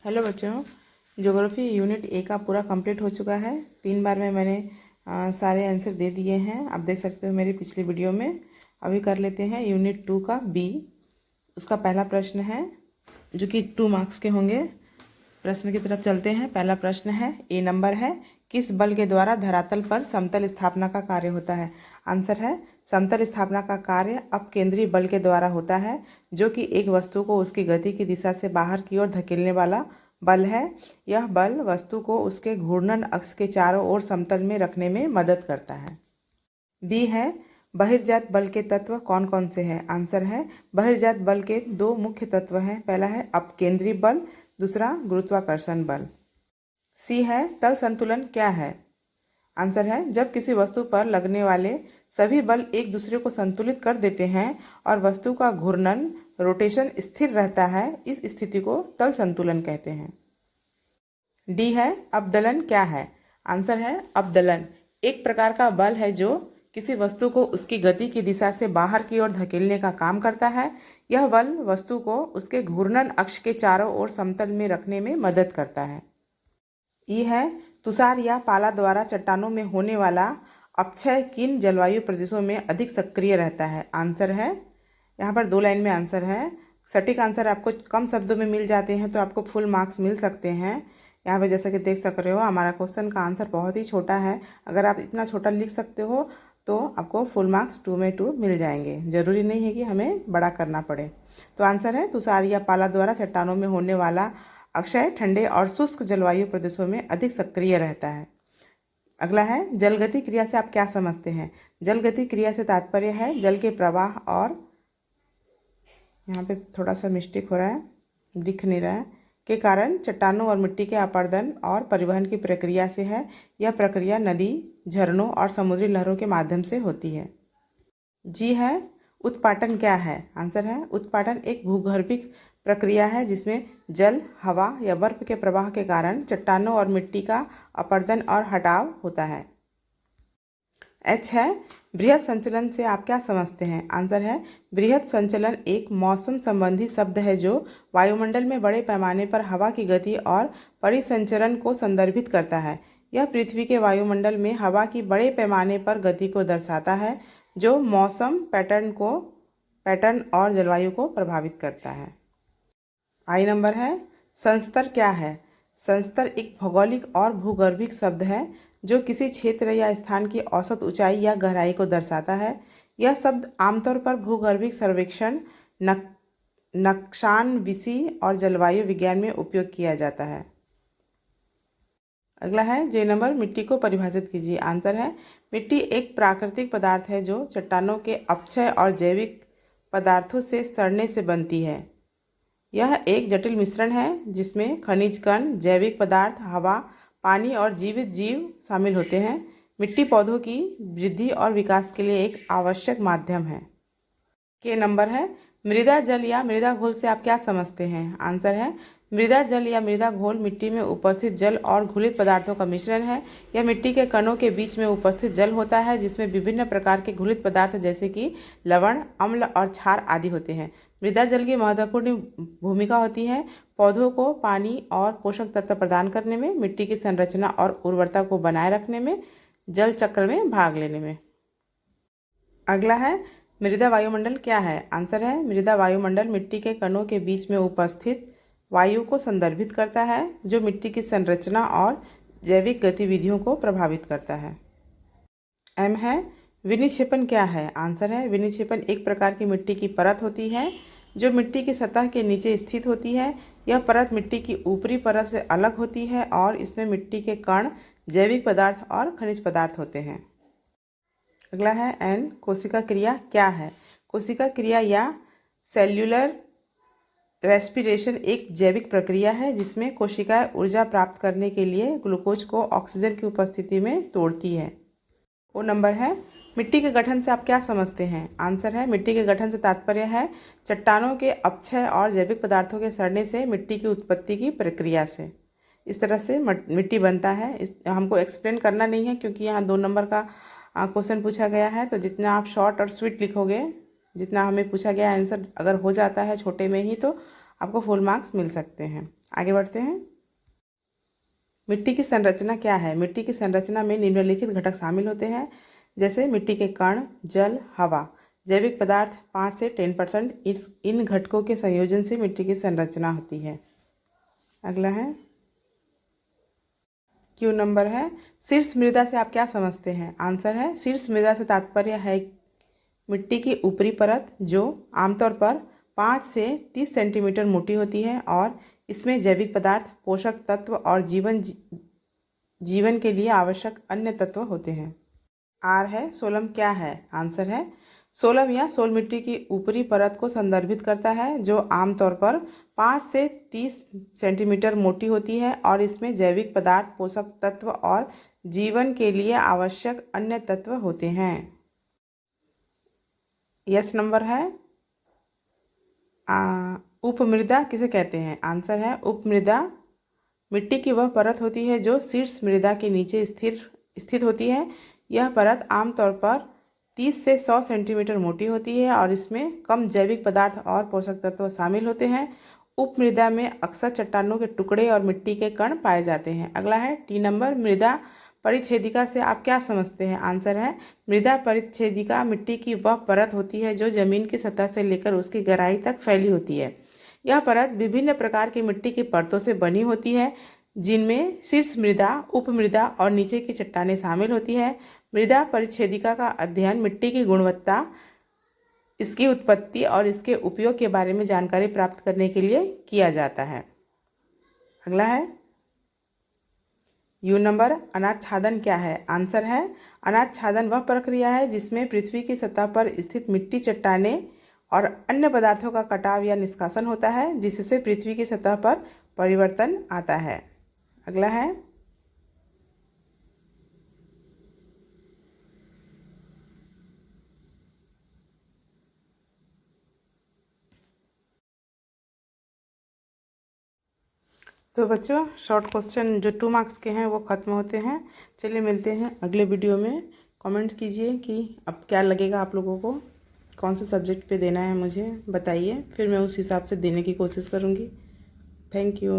Hello बच्चों, geography unit A का पूरा कंप्लीट हो चुका है। 3 बार में मैंने सारे आंसर दे दिए हैं। आप देख सकते हो मेरी पिछली वीडियो में। अभी कर लेते हैं यूनिट 2 का बी। उसका पहला प्रश्न है जो कि 2 मार्क्स के होंगे। प्रश्न की तरफ चलते हैं। पहला प्रश्न है, ए नंबर है, किस बल के द्वारा धरातल पर समतल स्थापना का कार्य होता है? आंसर है, समतल स्थापना का कार्य अपकेंद्री बल के द्वारा होता है, जो कि एक वस्तु को उसकी गति की दिशा से बाहर की ओर धकेलने वाला बल है। यह बल वस्तु को उसके घूर्णन अक्ष के चारों ओर समतल में रखने में मदद करता है। बी है, बहिर्जात बल के तत्व कौन कौन से हैं? आंसर है, बहिर्जात बल के 2 मुख्य तत्व हैं। पहला है अपकेंद्री बल, दूसरा गुरुत्वाकर्षण बल। सी है, तल संतुलन क्या है? आंसर है, जब किसी वस्तु पर लगने वाले सभी बल एक दूसरे को संतुलित कर देते हैं और वस्तु का घूर्णन रोटेशन स्थिर रहता है, इस स्थिति को तल संतुलन कहते हैं। डी है, अपदलन क्या है? आंसर है, अपदलन एक प्रकार का बल है जो किसी वस्तु को उसकी गति की दिशा से बाहर की ओर धकेलने का काम करता है। यह बल वस्तु को उसके घूर्णन अक्ष के चारों ओर समतल में रखने में मदद करता है। ई है, तुषार या पाला द्वारा चट्टानों में होने वाला अपक्षय किन जलवायु प्रदेशों में अधिक सक्रिय रहता है? आंसर है, यहाँ पर 2 लाइन में आंसर है। सटीक आंसर आपको कम शब्दों में मिल जाते हैं तो आपको फुल मार्क्स मिल सकते हैं। यहाँ पे जैसा कि देख सक रहे हो, हमारा क्वेश्चन का आंसर बहुत ही छोटा है। अगर आप इतना छोटा लिख सकते हो तो आपको फुल मार्क्स 2 में 2 मिल जाएंगे। ज़रूरी नहीं है कि हमें बड़ा करना पड़े। तो आंसर है, तुषार या पाला द्वारा चट्टानों में होने वाला अक्षय ठंडे और शुष्क जलवायु प्रदेशों में अधिक सक्रिय रहता है। अगला है, जलगति क्रिया से आप क्या समझते हैं? जलगति क्रिया से तात्पर्य है जल के प्रवाह और, यहाँ पे थोड़ा सा मिस्टेक हो रहा है, दिख नहीं रहा है, के कारण चट्टानों और मिट्टी के अपरदन और परिवहन की प्रक्रिया से है। यह प्रक्रिया नदी, झरनों और समुद्री लहरों के माध्यम से होती है। जी है, उत्पाटन क्या है? आंसर है, उत्पाटन एक भूगर्भिक प्रक्रिया है जिसमें जल, हवा या बर्फ के प्रवाह के कारण चट्टानों और मिट्टी का अपरदन और हटाव होता है। एच है, बृहद संचलन से आप क्या समझते हैं? आंसर है, बृहद संचलन एक मौसम संबंधी शब्द है जो वायुमंडल में बड़े पैमाने पर हवा की गति और परिसंचरण को संदर्भित करता है। यह पृथ्वी के वायुमंडल में हवा की बड़े पैमाने पर गति को दर्शाता है जो मौसम पैटर्न और जलवायु को प्रभावित करता है। आई नंबर है, संस्तर क्या है? संस्तर एक भौगोलिक और भूगर्भिक शब्द है जो किसी क्षेत्र या स्थान की औसत ऊंचाई या गहराई को दर्शाता है। यह शब्द आमतौर पर भूगर्भिक सर्वेक्षण, नक्शानविसी और जलवायु विज्ञान में उपयोग किया जाता है। अगला है, जे नंबर, मिट्टी को परिभाषित कीजिए। आंसर है, मिट्टी एक प्राकृतिक पदार्थ है जो चट्टानों के अपक्षय और जैविक पदार्थों से सड़ने से बनती है। यह एक जटिल मिश्रण है जिसमें खनिज कण, जैविक पदार्थ, हवा, पानी और जीवित जीव शामिल होते हैं। मिट्टी पौधों की वृद्धि और विकास के लिए एक आवश्यक माध्यम है। के नंबर है, मृदा जल या मृदा घोल से आप क्या समझते हैं? आंसर है, मृदा जल या मृदा घोल मिट्टी में उपस्थित जल और घुलित पदार्थों का मिश्रण है। यह मिट्टी के कणों के बीच में उपस्थित जल होता है जिसमें विभिन्न प्रकार के घुलित पदार्थ जैसे कि लवण, अम्ल और क्षार आदि होते हैं। मृदा जल की महत्वपूर्ण भूमिका होती है पौधों को पानी और पोषक तत्व प्रदान करने में, मिट्टी की संरचना और उर्वरता को बनाए रखने में, जल चक्र में भाग लेने में। अगला है, मृदा वायुमंडल क्या है? आंसर है, मृदा वायुमंडल मिट्टी के कणों के बीच में उपस्थित वायु को संदर्भित करता है जो मिट्टी की संरचना और जैविक गतिविधियों को प्रभावित करता है। एम है, विनिक्षेपण क्या है? आंसर है, विनिक्षेपण एक प्रकार की मिट्टी की परत होती है जो मिट्टी की सतह के नीचे स्थित होती है। यह परत मिट्टी की ऊपरी परत से अलग होती है और इसमें मिट्टी के कण, जैविक पदार्थ और खनिज पदार्थ होते हैं। अगला है एन, कोशिका क्रिया क्या है? कोशिका क्रिया या सेल्यूलर रेस्पिरेशन एक जैविक प्रक्रिया है जिसमें कोशिकाएं ऊर्जा प्राप्त करने के लिए ग्लूकोज को ऑक्सीजन की उपस्थिति में तोड़ती है। वो नंबर है, मिट्टी के गठन से आप क्या समझते हैं? आंसर है, मिट्टी के गठन से तात्पर्य है चट्टानों के अपक्षय और जैविक पदार्थों के सड़ने से मिट्टी की उत्पत्ति की प्रक्रिया से। इस तरह से मिट्टी बनता है। हमको एक्सप्लेन करना नहीं है क्योंकि यहाँ 2 नंबर का क्वेश्चन पूछा गया है, तो जितना आप शॉर्ट और स्वीट लिखोगे, जितना हमें पूछा गया आंसर अगर हो जाता है छोटे में ही, तो आपको फुल मार्क्स मिल सकते हैं। आगे बढ़ते हैं। मिट्टी की संरचना क्या है? मिट्टी की संरचना में निम्नलिखित घटक शामिल होते हैं, जैसे मिट्टी के कण, जल, हवा। जैविक पदार्थ 5 से 10% इन घटकों के संयोजन से मिट्टी की संरचना होती है। अगला है क्यू नंबर है, शीर्ष मृदा से आप क्या समझते हैं? आंसर है, शीर्ष मृदा से तात्पर्य है मिट्टी की ऊपरी परत जो आमतौर पर 5 से 30 सेंटीमीटर मोटी होती है और इसमें जैविक पदार्थ, पोषक तत्व और जीवन के लिए आवश्यक अन्य तत्व होते हैं। आर है, सोलम क्या है? आंसर है, सोलम या सोल मिट्टी की ऊपरी परत को संदर्भित करता है जो आमतौर पर 5 से 30 सेंटीमीटर मोटी होती है और इसमें जैविक पदार्थ, पोषक तत्व और जीवन के लिए आवश्यक अन्य तत्व होते हैं। यस नंबर है, उपमृदा किसे कहते हैं? आंसर है, उपमृदा मिट्टी की वह परत होती है जो शीर्ष मृदा के नीचे स्थित होती है। यह परत आमतौर पर 30 से 100 सेंटीमीटर मोटी होती है और इसमें कम जैविक पदार्थ और पोषक तत्व शामिल होते हैं। उपमृदा में अक्सर चट्टानों के टुकड़े और मिट्टी के कण पाए जाते हैं। अगला है टी नंबर, मृदा परिच्छेदिका से आप क्या समझते हैं? आंसर है, मृदा परिच्छेदिका मिट्टी की वह परत होती है जो जमीन की सतह से लेकर उसकी गहराई तक फैली होती है। यह परत विभिन्न प्रकार की मिट्टी की परतों से बनी होती है, जिनमें शीर्ष मृदा, उपमृदा और नीचे की चट्टानें शामिल होती है। मृदा परिच्छेदिका का अध्ययन मिट्टी की गुणवत्ता, इसकी उत्पत्ति और इसके उपयोग के बारे में जानकारी प्राप्त करने के लिए किया जाता है। अगला है यू नंबर, अनाच्छादन क्या है? आंसर है, अनाच्छादन वह प्रक्रिया है जिसमें पृथ्वी की सतह पर स्थित मिट्टी, चट्टानें और अन्य पदार्थों का कटाव या निष्कासन होता है, जिससे पृथ्वी की सतह पर परिवर्तन आता है। अगला है तो बच्चों, शॉर्ट क्वेश्चन जो 2 मार्क्स के हैं वो ख़त्म होते हैं। चलिए मिलते हैं अगले वीडियो में। कमेंट्स कीजिए कि अब क्या लगेगा आप लोगों को, कौन से सब्जेक्ट पे देना है मुझे बताइए, फिर मैं उस हिसाब से देने की कोशिश करूँगी। Thank you.